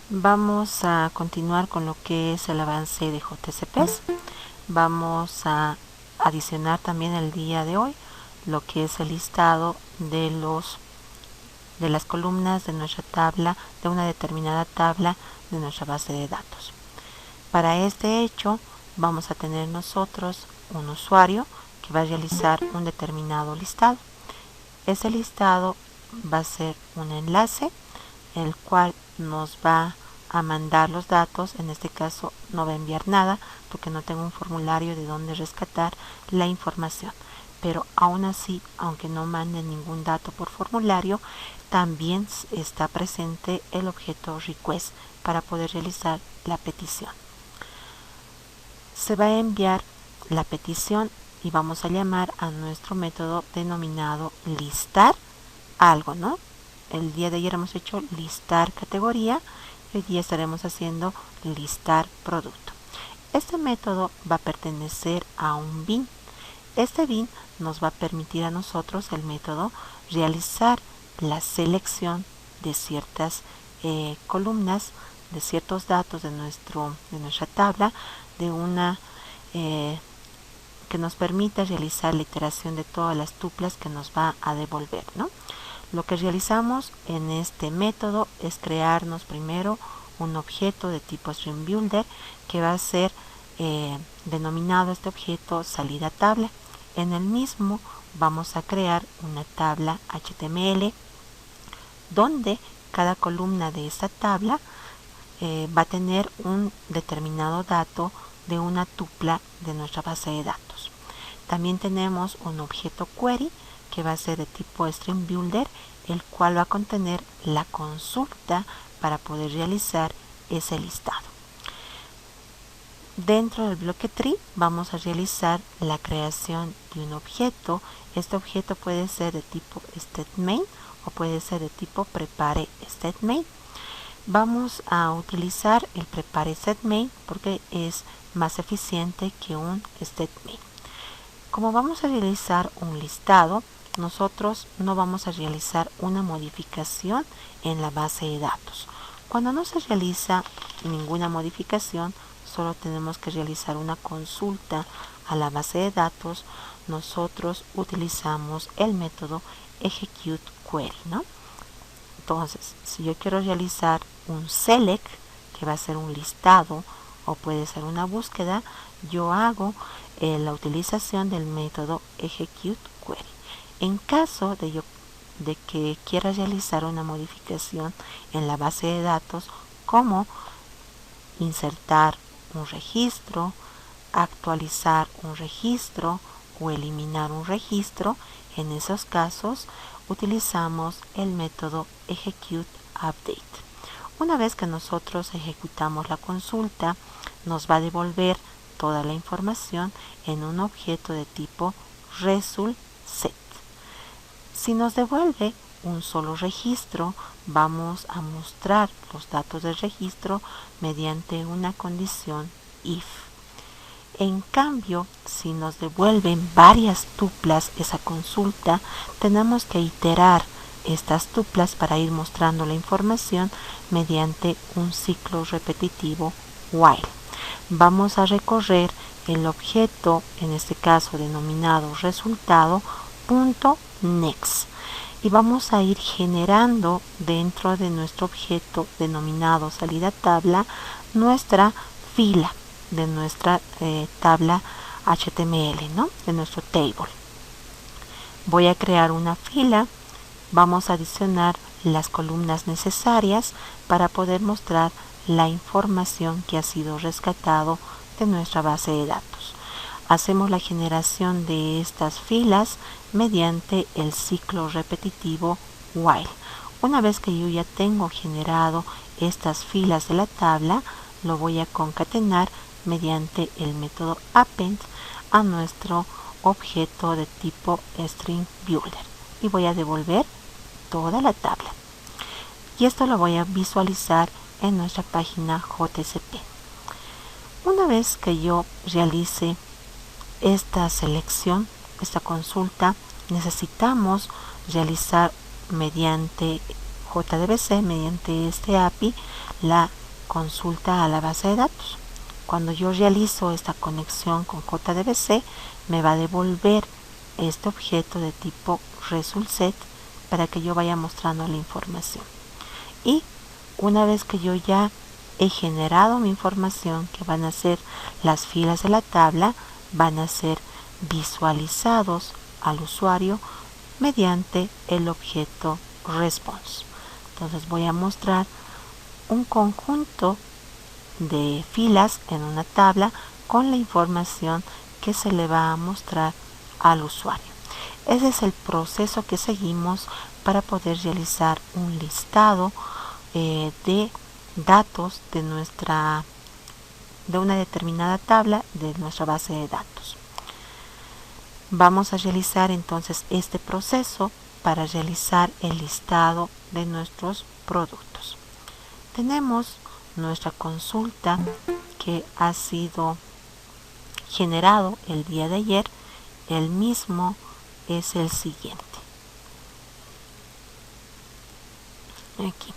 Vamos a continuar con lo que es el avance de JCPs. Vamos a adicionar también el día de hoy lo que es el listado de las columnas de nuestra tabla, de una determinada tabla de nuestra base de datos. Para este hecho vamos a tener nosotros un usuario que va a realizar un determinado listado. Ese listado va a ser un enlace, el cual nos va a mandar los datos. En este caso no va a enviar nada porque no tengo un formulario de donde rescatar la información, pero aún así, aunque no mande ningún dato por formulario, también está presente el objeto request para poder realizar la petición. Se va a enviar la petición y vamos a llamar a nuestro método denominado listar algo, ¿no? El día de ayer hemos hecho listar categoría y hoy día estaremos haciendo listar producto. Este método va a pertenecer a un bin. Este bin nos va a permitir a nosotros, el método, realizar la selección de ciertas columnas, de ciertos datos de nuestra tabla, de una que nos permita realizar la iteración de todas las tuplas que nos va a devolver, ¿no? Lo que realizamos en este método es crearnos primero un objeto de tipo StringBuilder que va a ser denominado este objeto salida tabla. En el mismo vamos a crear una tabla HTML donde cada columna de esta tabla va a tener un determinado dato de una tupla de nuestra base de datos. También tenemos un objeto query que va a ser de tipo StringBuilder, el cual va a contener la consulta para poder realizar ese listado. Dentro del bloque tree vamos a realizar la creación de un objeto. Este objeto puede ser de tipo stateMain o puede ser de tipo prepare stateMain. Vamos a utilizar el prepare stateMain porque es más eficiente que un stateMain. Como vamos a realizar un listado, nosotros no vamos a realizar una modificación en la base de datos. Cuando no se realiza ninguna modificación, solo tenemos que realizar una consulta a la base de datos. Nosotros utilizamos el método executeQuery, ¿no? Entonces, si yo quiero realizar un select, que va a ser un listado o puede ser una búsqueda, yo hago la utilización del método executeQuery. En caso de que quiera realizar una modificación en la base de datos, como insertar un registro, actualizar un registro o eliminar un registro, en esos casos utilizamos el método executeUpdate. Una vez que nosotros ejecutamos la consulta, nos va a devolver toda la información en un objeto de tipo resultSet. Si nos devuelve un solo registro, vamos a mostrar los datos del registro mediante una condición if. En cambio, si nos devuelven varias tuplas esa consulta, tenemos que iterar estas tuplas para ir mostrando la información mediante un ciclo repetitivo while. Vamos a recorrer el objeto, en este caso denominado resultado.next, y vamos a ir generando dentro de nuestro objeto denominado salida tabla nuestra fila de nuestra tabla HTML, ¿no? De nuestro table. Voy a crear una fila, vamos a adicionar las columnas necesarias para poder mostrar la información que ha sido rescatado de nuestra base de datos. Hacemos la generación de estas filas mediante el ciclo repetitivo while. Una vez que yo ya tengo generado estas filas de la tabla, lo voy a concatenar mediante el método append a nuestro objeto de tipo StringBuilder y voy a devolver toda la tabla. Y esto lo voy a visualizar en nuestra página JCP. Una vez que yo realice esta selección, esta consulta, necesitamos realizar mediante JDBC, mediante este API, la consulta a la base de datos. Cuando yo realizo esta conexión con JDBC, me va a devolver este objeto de tipo ResultSet para que yo vaya mostrando la información. Y una vez que yo ya he generado mi información, que van a ser las filas de la tabla, van a ser visualizados al usuario mediante el objeto response. Entonces voy a mostrar un conjunto de filas en una tabla con la información que se le va a mostrar al usuario. Ese es el proceso que seguimos para poder realizar un listado de datos de una determinada tabla de nuestra base de datos. Vamos a realizar entonces este proceso para realizar el listado de nuestros productos. Tenemos nuestra consulta que ha sido generado el día de ayer. El mismo es el siguiente. Aquí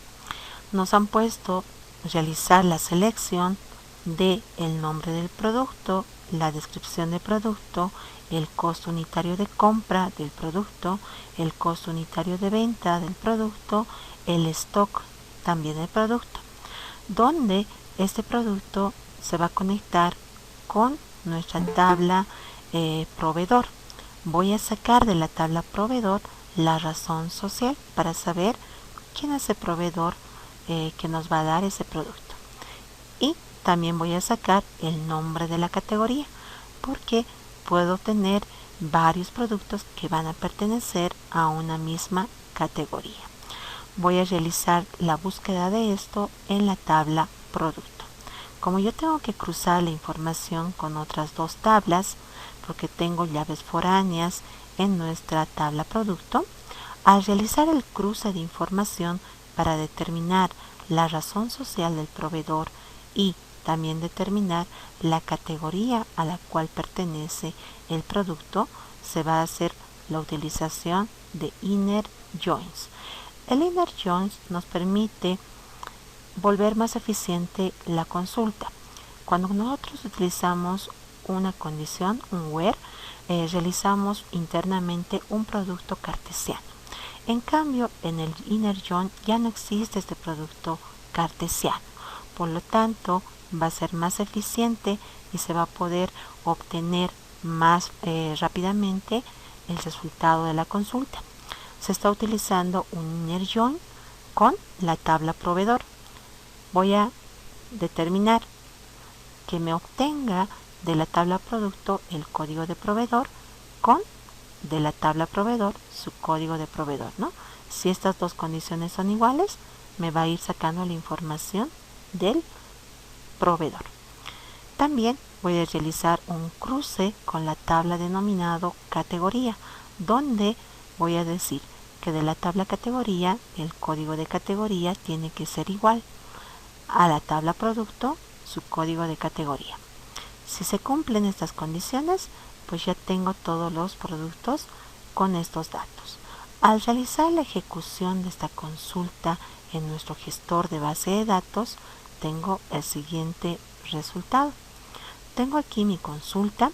nos han puesto realizar la selección de el nombre del producto, la descripción del producto, el costo unitario de compra del producto, el costo unitario de venta del producto, el stock también del producto, donde este producto se va a conectar con nuestra tabla proveedor. Voy a sacar de la tabla proveedor la razón social para saber quién es el proveedor que nos va a dar ese producto. Y también voy a sacar el nombre de la categoría, porque puedo tener varios productos que van a pertenecer a una misma categoría. Voy a realizar la búsqueda de esto en la tabla producto. Como yo tengo que cruzar la información con otras dos tablas, porque tengo llaves foráneas en nuestra tabla producto, al realizar el cruce de información para determinar la razón social del proveedor y también determinar la categoría a la cual pertenece el producto, se va a hacer la utilización de inner joins. El inner joins nos permite volver más eficiente la consulta. Cuando nosotros utilizamos una condición, un where, realizamos internamente un producto cartesiano. En cambio, en el inner join ya no existe este producto cartesiano. Por lo tanto, va a ser más eficiente y se va a poder obtener más rápidamente el resultado de la consulta. Se está utilizando un inner join con la tabla proveedor. Voy a determinar que me obtenga de la tabla producto el código de proveedor con de la tabla proveedor su código de proveedor, ¿no? Si estas dos condiciones son iguales, me va a ir sacando la información del proveedor. También voy a realizar un cruce con la tabla denominado categoría, donde voy a decir que de la tabla categoría el código de categoría tiene que ser igual a la tabla producto su código de categoría. Si se cumplen estas condiciones, pues ya tengo todos los productos con estos datos. Al realizar la ejecución de esta consulta en nuestro gestor de base de datos, tengo el siguiente resultado. Tengo aquí mi consulta.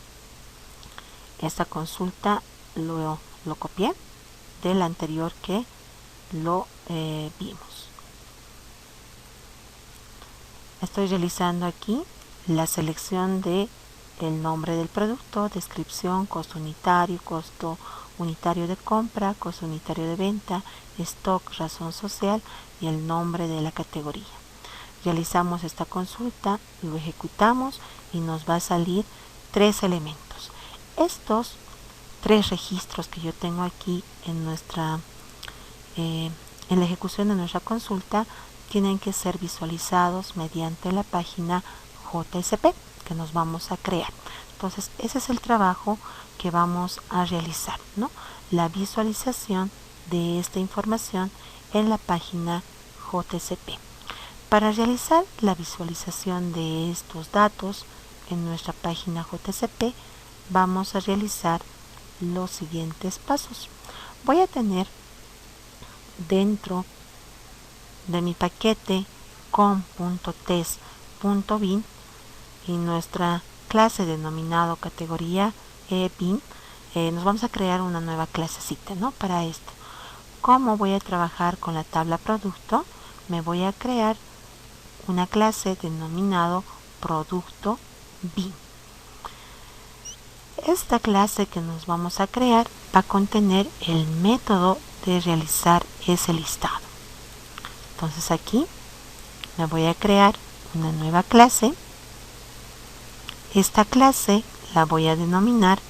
Esta consulta lo copié del anterior que lo vimos. Estoy realizando aquí la selección de el nombre del producto, descripción, costo unitario de compra, costo unitario de venta, stock, razón social y el nombre de la categoría. Realizamos esta consulta, lo ejecutamos y nos va a salir 3 elementos. Estos 3 registros que yo tengo aquí en la ejecución de nuestra consulta tienen que ser visualizados mediante la página JSP que nos vamos a crear. Entonces, ese es el trabajo que vamos a realizar, ¿no? La visualización de esta información en la página JSP. Para realizar la visualización de estos datos en nuestra página JSP, vamos a realizar los siguientes pasos. Voy a tener dentro de mi paquete com.test.bin y nuestra clase denominado categoría bin, nos vamos a crear una nueva clasecita, ¿no? Para esto. Como voy a trabajar con la tabla producto, me voy a crear una clase denominado producto bin. Esta clase que nos vamos a crear va a contener el método de realizar ese listado. Entonces aquí me voy a crear una nueva clase. Esta clase la voy a denominar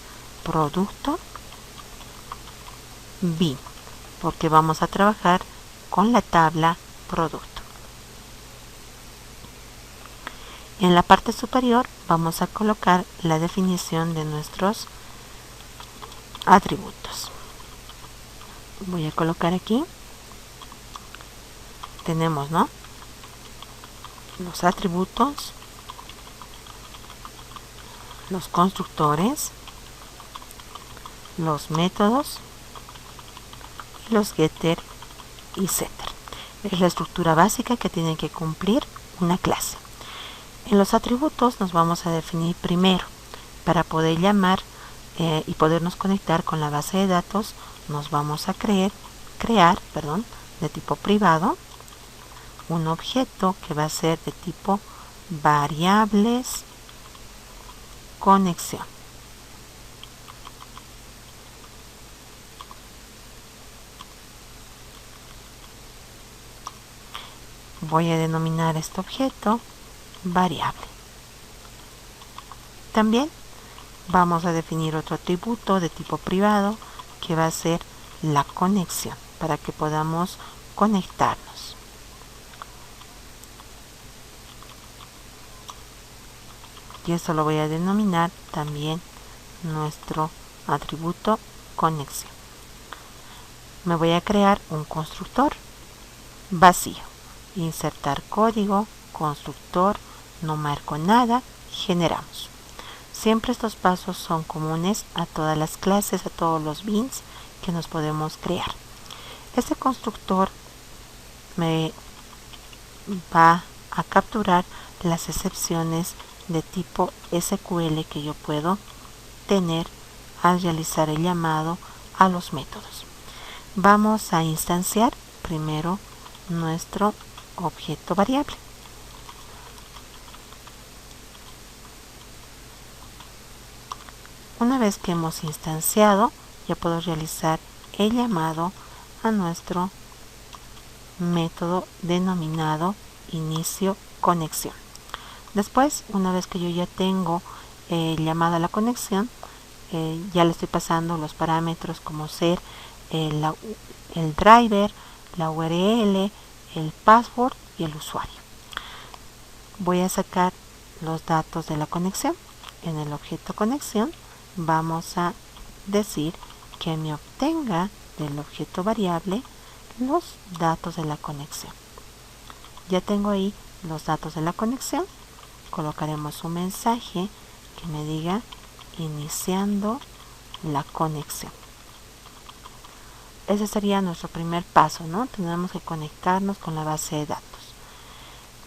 producto bin, porque vamos a trabajar con la tabla producto. En la parte superior vamos a colocar la definición de nuestros atributos. Voy a colocar aquí, tenemos, ¿no?, los atributos, los constructores, los métodos, los getter y setter. Es la estructura básica que tiene que cumplir una clase. En los atributos nos vamos a definir primero. Para poder llamar y podernos conectar con la base de datos, nos vamos a crear de tipo privado un objeto que va a ser de tipo variables conexión. Voy a denominar este objeto variable. También vamos a definir otro atributo de tipo privado que va a ser la conexión, para que podamos conectarnos. Y esto lo voy a denominar también nuestro atributo conexión. Me voy a crear un constructor vacío. Insertar código, constructor, no marco nada, generamos. Siempre estos pasos son comunes a todas las clases, a todos los bins que nos podemos crear. Este constructor me va a capturar las excepciones de tipo SQL que yo puedo tener al realizar el llamado a los métodos. Vamos a instanciar primero nuestro objeto variable. Una vez que hemos instanciado, ya puedo realizar el llamado a nuestro método denominado inicio conexión. Después, una vez que yo ya tengo llamado a la conexión, ya le estoy pasando los parámetros como ser el driver, la URL, el password y el usuario. Voy a sacar los datos de la conexión. En el objeto conexión vamos a decir que me obtenga del objeto variable los datos de la conexión. Ya tengo ahí los datos de la conexión. Colocaremos un mensaje que me diga iniciando la conexión. Ese sería nuestro primer paso, ¿no? Tenemos que conectarnos con la base de datos.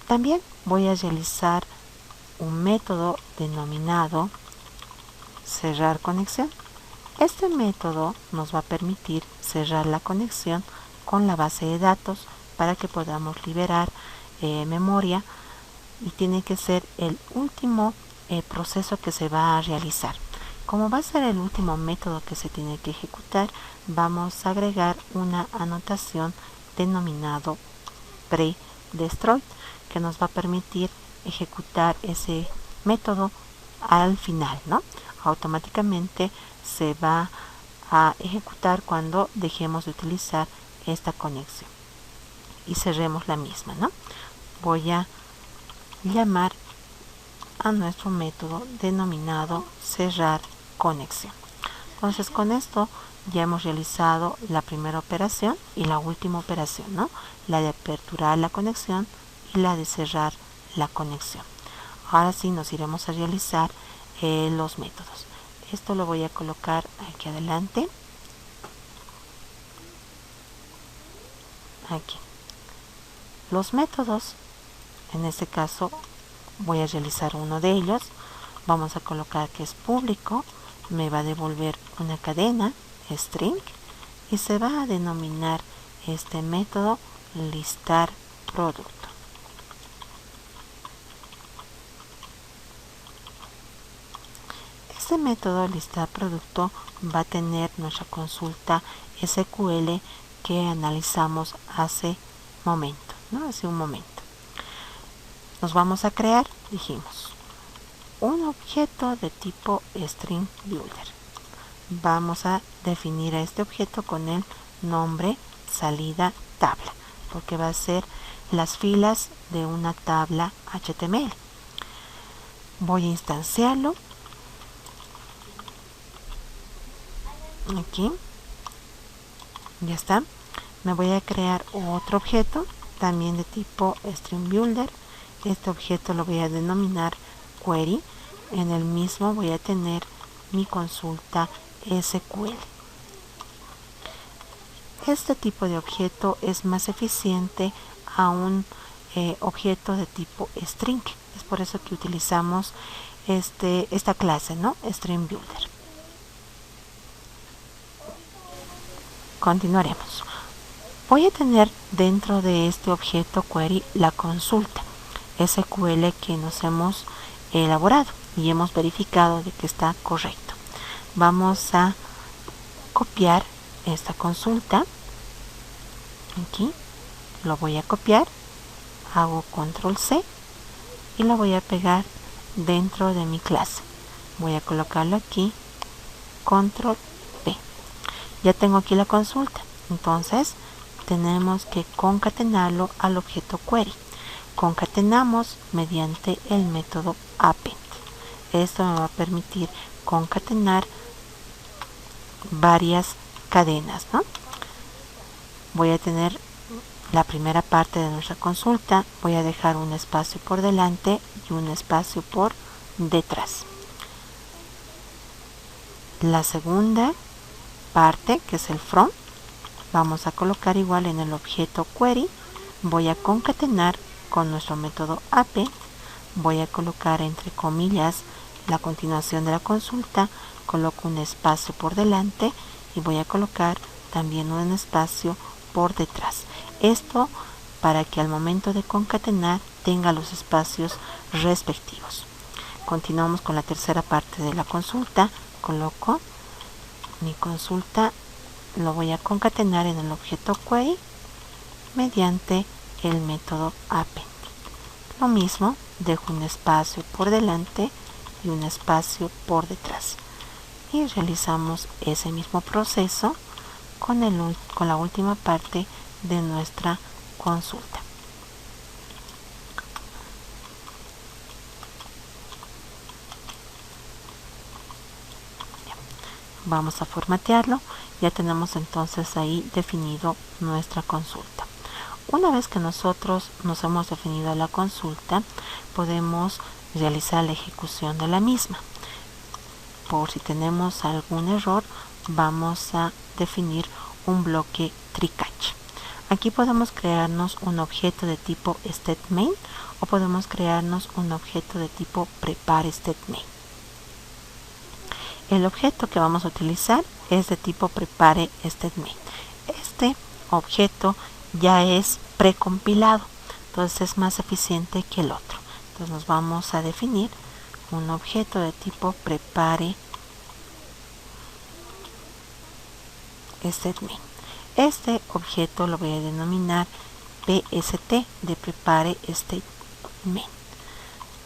También voy a realizar un método denominado cerrar conexión. Este método nos va a permitir cerrar la conexión con la base de datos para que podamos liberar memoria, y tiene que ser el último proceso que se va a realizar. Como va a ser el último método que se tiene que ejecutar, vamos a agregar una anotación denominado pre-destroy, que nos va a permitir ejecutar ese método al final, ¿no? Automáticamente se va a ejecutar cuando dejemos de utilizar esta conexión y cerremos la misma, ¿no? Voy a llamar a nuestro método denominado cerrar conexión. Entonces, con esto ya hemos realizado la primera operación y la última operación, ¿no? La de aperturar la conexión y la de cerrar la conexión. Ahora sí nos iremos a realizar los métodos. Esto lo voy a colocar aquí adelante. Aquí. Los métodos En este caso voy a realizar uno de ellos. Vamos a colocar que es público, me va a devolver una cadena string y se va a denominar este método listar producto. Este método listar producto va a tener nuestra consulta SQL que analizamos hace un momento. Nos vamos a crear, dijimos, un objeto de tipo string builder. Vamos a definir a este objeto con el nombre salida tabla, porque va a ser las filas de una tabla HTML. Voy a instanciarlo. Aquí ya está. Me voy a crear otro objeto también de tipo string builder. Este objeto lo voy a denominar query. En el mismo voy a tener mi consulta SQL. Este tipo de objeto es más eficiente a un objeto de tipo string. Es por eso que utilizamos esta clase, ¿no? String builder. Continuaremos. Voy a tener dentro de este objeto query la consulta SQL que nos hemos elaborado y hemos verificado de que está correcto. Vamos a copiar esta consulta. Aquí lo voy a copiar, hago control C y lo voy a pegar dentro de mi clase. Voy a colocarlo aquí, control V. Ya tengo aquí la consulta, entonces tenemos que concatenarlo al objeto query. Concatenamos mediante el método append. Esto me va a permitir concatenar varias cadenas, ¿no? Voy a tener la primera parte de nuestra consulta, voy a dejar un espacio por delante y un espacio por detrás. La segunda parte, que es el from, vamos a colocar igual en el objeto query. Voy a concatenar con nuestro método append, voy a colocar entre comillas la continuación de la consulta, coloco un espacio por delante y voy a colocar también un espacio por detrás. Esto para que al momento de concatenar tenga los espacios respectivos. Continuamos con la tercera parte de la consulta. Coloco mi consulta, lo voy a concatenar en el objeto query mediante el método append. Lo mismo, dejo un espacio por delante y un espacio por detrás. Y realizamos ese mismo proceso con la última parte de nuestra consulta. Vamos a formatearlo. Ya tenemos entonces ahí definido nuestra consulta. Una vez que nosotros nos hemos definido la consulta, podemos realizar la ejecución de la misma. Por si tenemos algún error, vamos a definir un bloque try-catch. Aquí podemos crearnos un objeto de tipo stateMain o podemos crearnos un objeto de tipo prepareStateMain. El objeto que vamos a utilizar es de tipo prepareStateMain. Este objeto ya es precompilado, entonces es más eficiente que el otro. Entonces nos vamos a definir un objeto de tipo prepareStateMain. Este objeto lo voy a denominar PST de prepareStateMain.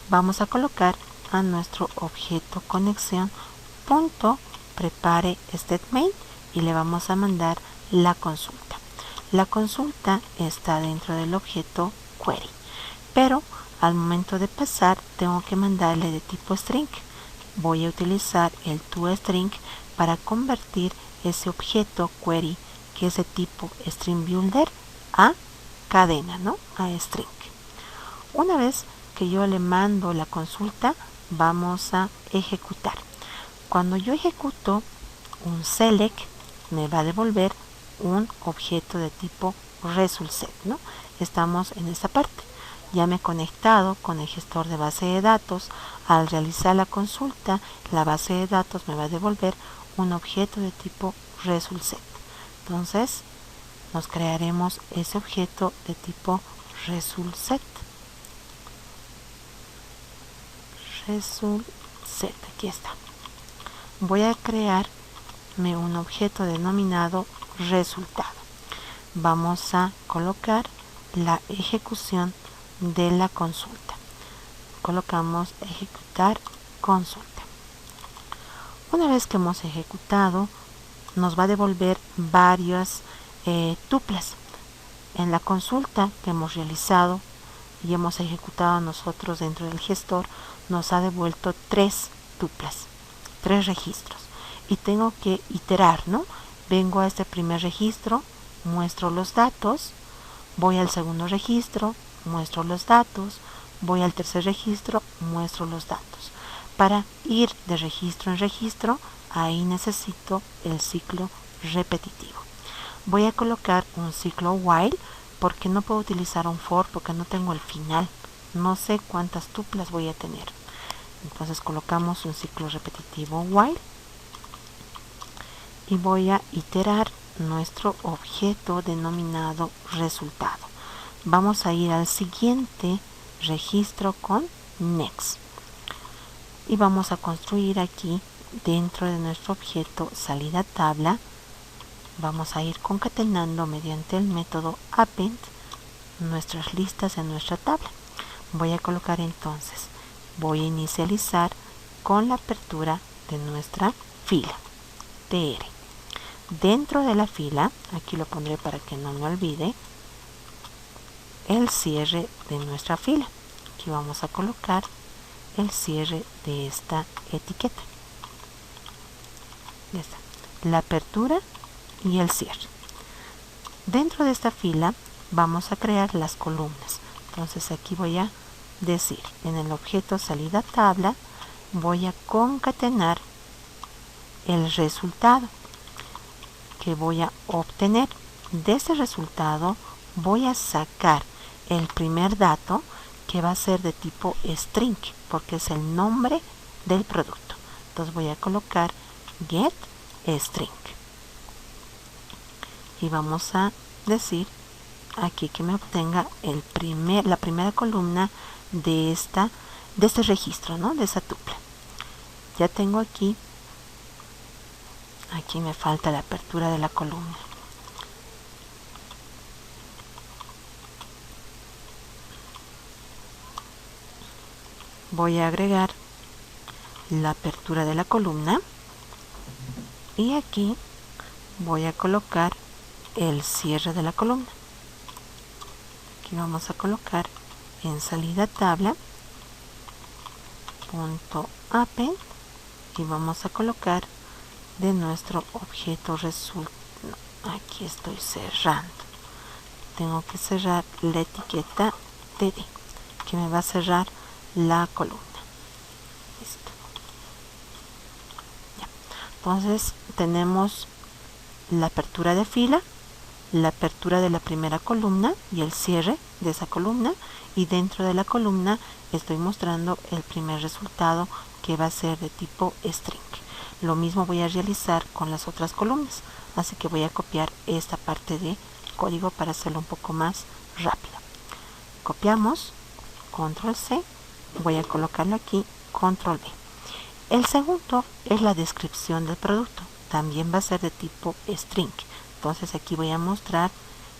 Vamos a colocar a nuestro objeto conexión punto prepareStateMain y le vamos a mandar la consulta. La consulta está dentro del objeto query, pero al momento de pasar tengo que mandarle de tipo string. Voy a utilizar el toString para convertir ese objeto query que es de tipo string builder a cadena, ¿no? A string. Una vez que yo le mando la consulta, vamos a ejecutar. Cuando yo ejecuto un select, me va a devolver un objeto de tipo resultSet, ¿no? Estamos en esta parte. ya me he conectado con el gestor de base de datos. Al realizar la consulta, la base de datos me va a devolver un objeto de tipo ResultSet. Entonces, nos crearemos ese objeto de tipo ResultSet. ResultSet, aquí está. Voy a crearme un objeto denominado resultado. Vamos a colocar la ejecución de la consulta. Colocamos ejecutar consulta. Una vez que hemos ejecutado, nos va a devolver varias tuplas. En la consulta que hemos realizado y hemos ejecutado nosotros dentro del gestor, nos ha devuelto 3 tuplas, 3 registros. Y tengo que iterar, ¿no? Vengo a este primer registro, muestro los datos, voy al segundo registro, muestro los datos, voy al tercer registro, muestro los datos. Para ir de registro en registro, ahí necesito el ciclo repetitivo. Voy a colocar un ciclo while porque no puedo utilizar un for porque no tengo el final. No sé cuántas tuplas voy a tener. Entonces colocamos un ciclo repetitivo while y voy a iterar nuestro objeto denominado resultado. Vamos a ir al siguiente registro con next y vamos a construir aquí dentro de nuestro objeto salida tabla. Vamos a ir concatenando mediante el método append nuestras listas en nuestra tabla. Voy a colocar entonces, voy a inicializar con la apertura de nuestra fila tr. Dentro de la fila, aquí lo pondré para que no me olvide, el cierre de nuestra fila. Aquí vamos a colocar el cierre de esta etiqueta. Ya está. La apertura y el cierre. Dentro de esta fila vamos a crear las columnas. Entonces aquí voy a decir, en el objeto salida tabla, voy a concatenar el resultado que voy a obtener. De ese resultado voy a sacar el primer dato, que va a ser de tipo string porque es el nombre del producto. Entonces voy a colocar get string y vamos a decir aquí que me obtenga la primera columna de este registro, ¿no? De esa tupla. Ya tengo aquí me falta la apertura de la columna. Voy a agregar la apertura de la columna y aquí voy a colocar el cierre de la columna. Aquí vamos a colocar en salida tabla punto append y vamos a colocar de nuestro objeto resultado. Aquí estoy cerrando. Tengo que cerrar la etiqueta td que me va a cerrar la columna. Listo. Ya. Entonces tenemos la apertura de fila, la apertura de la primera columna y el cierre de esa columna, y dentro de la columna estoy mostrando el primer resultado que va a ser de tipo string. Lo mismo voy a realizar con las otras columnas, así que voy a copiar esta parte de código para hacerlo un poco más rápido. Copiamos, control C, voy a colocarlo aquí, control V. El segundo es la descripción del producto, también va a ser de tipo string. Entonces aquí voy a mostrar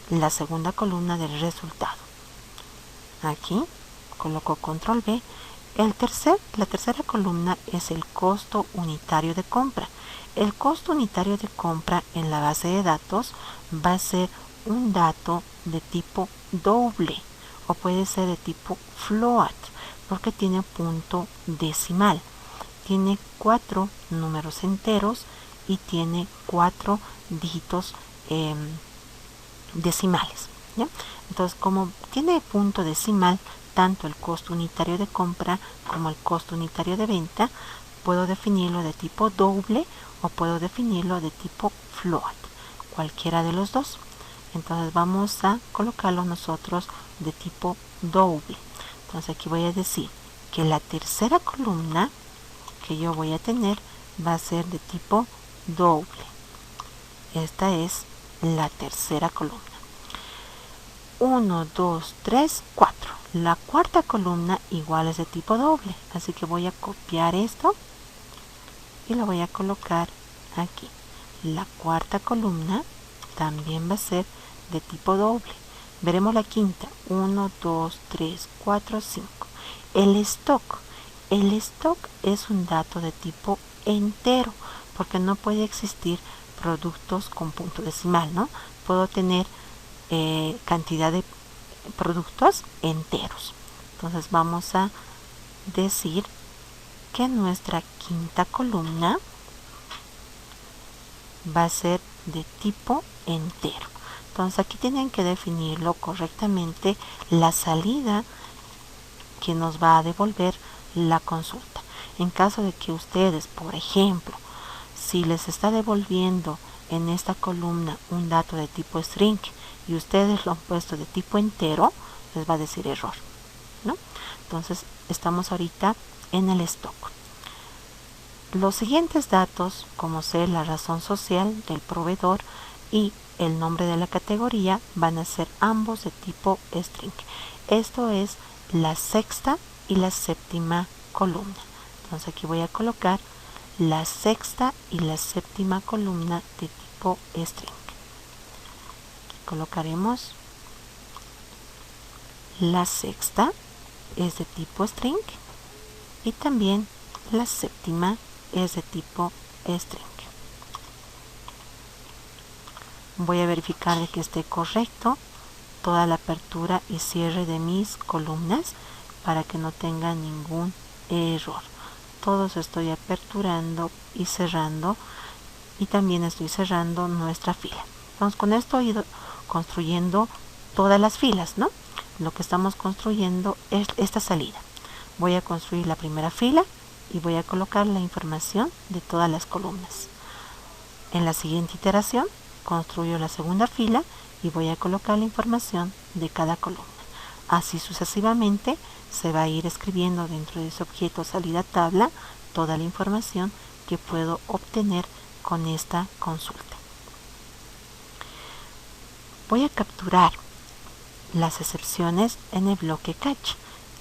la segunda columna del resultado. Aquí coloco control V. La tercera columna es el costo unitario de compra. El costo unitario de compra en la base de datos va a ser un dato de tipo doble o puede ser de tipo float porque tiene punto decimal. Tiene 4 números enteros y tiene 4 dígitos decimales, ¿ya? Entonces, como tiene punto decimal, tanto el costo unitario de compra como el costo unitario de venta, puedo definirlo de tipo doble o puedo definirlo de tipo float, cualquiera de los dos. Entonces vamos a colocarlo nosotros de tipo doble. Entonces aquí voy a decir que la tercera columna que yo voy a tener va a ser de tipo doble. Esta es la tercera columna. 1, 2, 3, 4. La cuarta columna igual es de tipo doble. Así que voy a copiar esto y lo voy a colocar aquí. La cuarta columna también va a ser de tipo doble. Veremos la quinta. 1, 2, 3, 4, 5. El stock. El stock es un dato de tipo entero, porque no puede existir productos con punto decimal, ¿no? Puedo tener cantidad de productos enteros. Entonces vamos a decir que nuestra quinta columna va a ser de tipo entero. Entonces aquí tienen que definirlo correctamente la salida que nos va a devolver la consulta. En caso de que ustedes, por ejemplo, si les está devolviendo en esta columna un dato de tipo string y ustedes lo han puesto de tipo entero, les va a decir error, ¿no? Entonces estamos ahorita en el stock. Los siguientes datos, como ser la razón social del proveedor y el nombre de la categoría, van a ser ambos de tipo string. Esto es la sexta y la séptima columna. Entonces aquí voy a colocar la sexta y la séptima columna de tipo string. Colocaremos la sexta es de tipo string y también la séptima es de tipo string. Voy a verificar de que esté correcto toda la apertura y cierre de mis columnas para que no tenga ningún error. Todos estoy aperturando y cerrando, y también estoy cerrando nuestra fila. Entonces con esto he ido construyendo todas las filas, ¿no? Lo que estamos construyendo es esta salida. Voy a construir la primera fila y voy a colocar la información de todas las columnas. En la siguiente iteración construyo la segunda fila y voy a colocar la información de cada columna. Así sucesivamente se va a ir escribiendo dentro de ese objeto salida tabla toda la información que puedo obtener con esta consulta. Voy a capturar las excepciones en el bloque catch.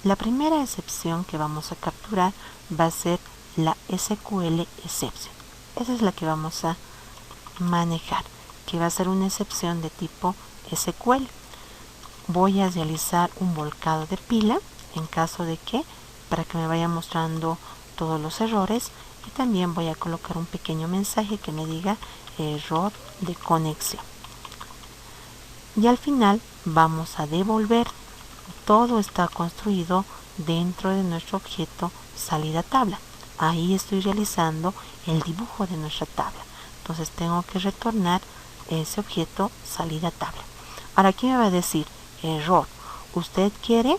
La primera excepción que vamos a capturar va a ser la SQL exception. Esa es la que vamos a manejar, que va a ser una excepción de tipo SQL. Voy a realizar un volcado de pila en caso de que, para que me vaya mostrando todos los errores, y también voy a colocar un pequeño mensaje que me diga error de conexión. Y al final vamos a devolver. Todo está construido dentro de nuestro objeto salida tabla. Ahí estoy realizando el dibujo de nuestra tabla. Entonces tengo que retornar ese objeto salida tabla. Ahora aquí me va a decir error. Usted quiere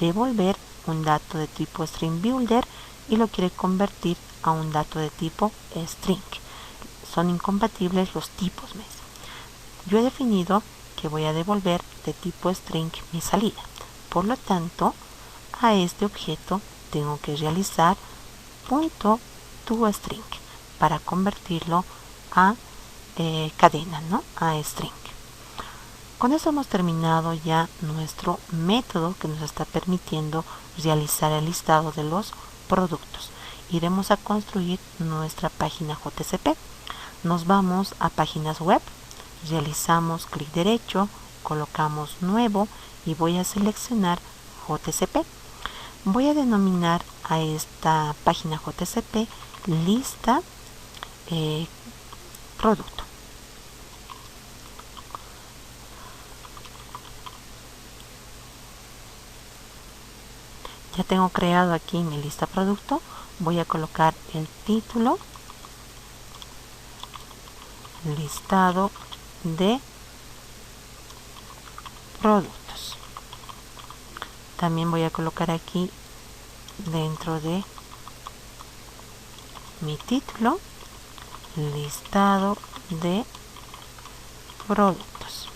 devolver un dato de tipo string builder y lo quiere convertir a un dato de tipo string. Son incompatibles los tipos. Yo he definido que voy a devolver de tipo string mi salida. Por lo tanto, a este objeto tengo que realizar .toString para convertirlo a cadena, ¿no? A string. Con eso hemos terminado ya nuestro método que nos está permitiendo realizar el listado de los productos. Iremos a construir nuestra página JCP. Nos vamos a páginas web, realizamos clic derecho, colocamos nuevo y voy a seleccionar JCP. Voy a denominar a esta página JCP lista producto. Ya tengo creado aquí mi lista producto. Voy a colocar el título, listado de productos. También voy a colocar aquí dentro de mi título, listado de productos.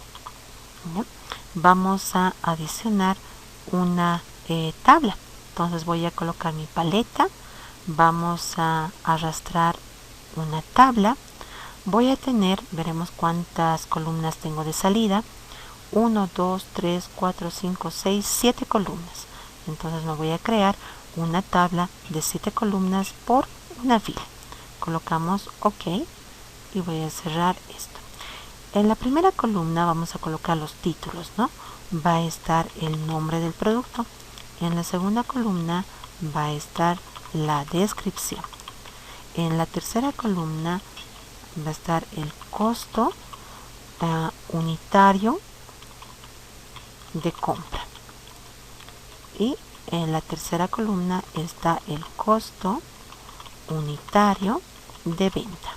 ¿Ya? Vamos a adicionar una tabla. Entonces voy a colocar mi paleta, vamos a arrastrar una tabla. Voy a tener, veremos cuántas columnas tengo de salida. 1, 2, 3, 4, 5, 6, 7 columnas. Entonces me voy a crear una tabla de 7 columnas por una fila. Colocamos OK y voy a cerrar esto. En la primera columna vamos a colocar los títulos, ¿no? Va a estar el nombre del producto. En la segunda columna va a estar la descripción. En la tercera columna va a estar el costo unitario de compra. Y en la tercera columna está el costo unitario de venta.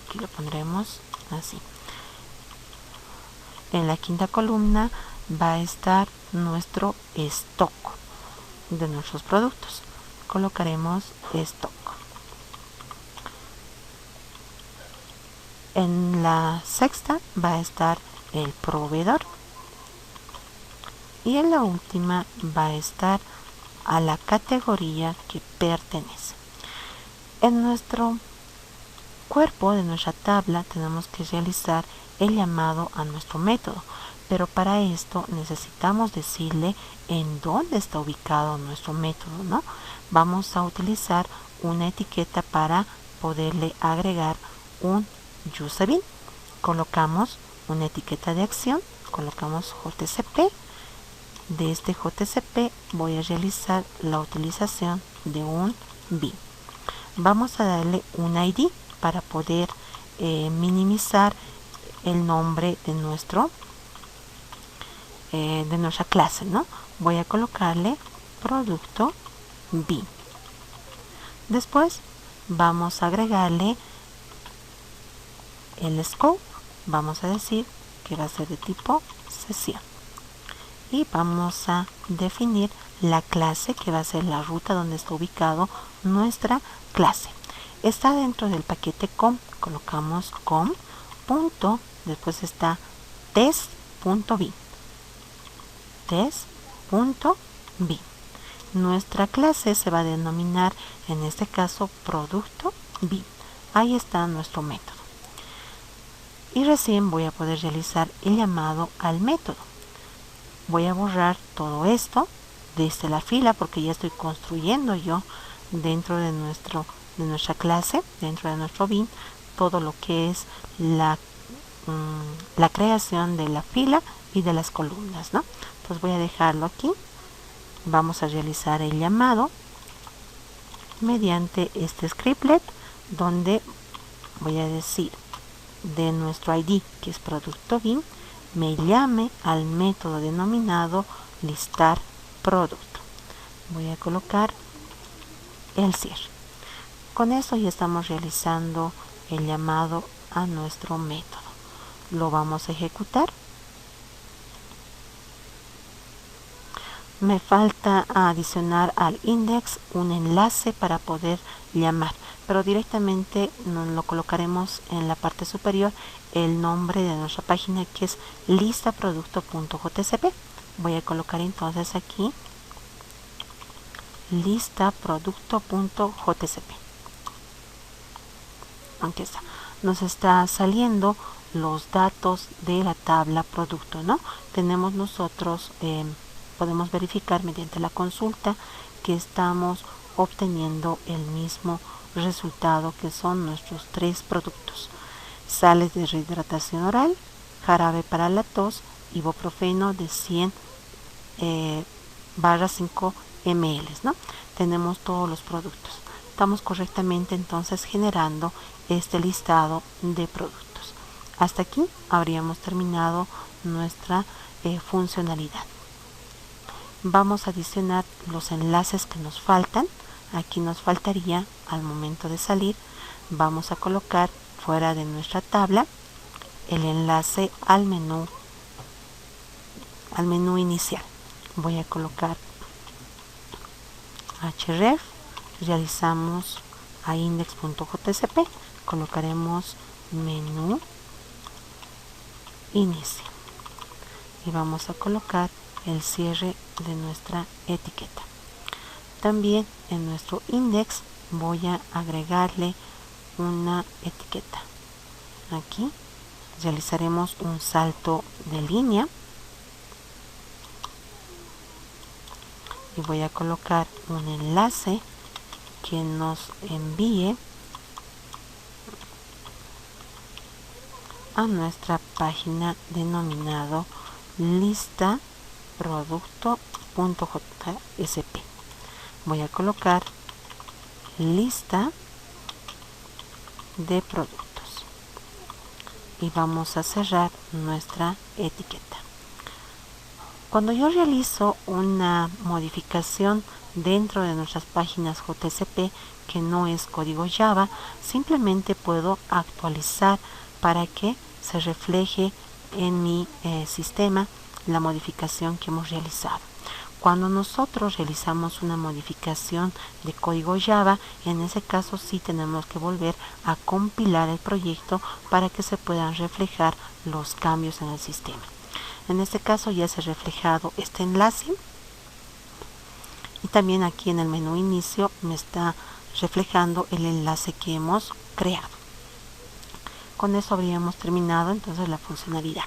Aquí lo pondremos así. En la quinta columna va a estar nuestro stock de nuestros productos. Colocaremos stock. En la sexta va a estar el proveedor. Y en la última va a estar a la categoría que pertenece. En nuestro cuerpo de nuestra tabla tenemos que realizar el llamado a nuestro método, pero para esto necesitamos decirle en dónde está ubicado nuestro método, ¿no? Vamos a utilizar una etiqueta para poderle agregar un useBean. Colocamos una etiqueta de acción, colocamos JCP. De este JCP voy a realizar la utilización de un bean. Vamos a darle un ID para poder minimizar el nombre de nuestra clase, ¿no? Voy a colocarle producto bean. Después vamos a agregarle el scope. Vamos a decir que va a ser de tipo sesión. Y vamos a definir la clase que va a ser la ruta donde está ubicado nuestra clase. Está dentro del paquete com. Colocamos com. Punto, después está test.bean. Test.bean. Nuestra clase se va a denominar en este caso producto bean. Ahí está nuestro método. Y recién voy a poder realizar el llamado al método. Voy a borrar todo esto desde la fila porque ya estoy construyendo yo dentro de nuestra clase, dentro de nuestro bean, todo lo que es la creación de la fila y de las columnas, ¿no? Entonces voy a dejarlo aquí. Vamos a realizar el llamado mediante este scriptlet donde voy a decir de nuestro ID que es producto bean me llame al método denominado listar producto. Voy a colocar el cierre. Con esto ya estamos realizando el llamado a nuestro método. Lo vamos a ejecutar. Me falta adicionar al index un enlace para poder llamar, pero directamente nos lo colocaremos en la parte superior el nombre de nuestra página que es listaproducto.jcp. Voy a colocar entonces aquí listaproducto.jcp. Aquí está. Nos está saliendo los datos de la tabla producto, ¿no? Tenemos nosotros podemos verificar mediante la consulta que estamos obteniendo el mismo resultado que son nuestros 3 productos: sales de rehidratación oral, jarabe para la tos, ibuprofeno de 100 barra 5 ml, ¿no? Tenemos todos los productos. Estamos correctamente entonces generando este listado de productos. Hasta aquí habríamos terminado nuestra funcionalidad. Vamos a adicionar los enlaces que nos faltan. Aquí nos faltaría al momento de salir. Vamos a colocar fuera de nuestra tabla el enlace al menú inicial. Voy a colocar href, realizamos a index.jcp, colocaremos menú inicio y vamos a colocar el cierre de nuestra etiqueta. También en nuestro index voy a agregarle una etiqueta. Aquí realizaremos un salto de línea y voy a colocar un enlace que nos envíe a nuestra página denominado lista producto.jsp. Voy a colocar lista de productos y vamos a cerrar nuestra etiqueta. Cuando yo realizo una modificación dentro de nuestras páginas JSP que no es código Java, simplemente puedo actualizar para que se refleje en mi sistema la modificación que hemos realizado. Cuando nosotros realizamos una modificación de código Java, en ese caso sí tenemos que volver a compilar el proyecto para que se puedan reflejar los cambios en el sistema. En este caso ya se ha reflejado este enlace y también aquí en el menú inicio me está reflejando el enlace que hemos creado. Con eso habríamos terminado entonces la funcionalidad.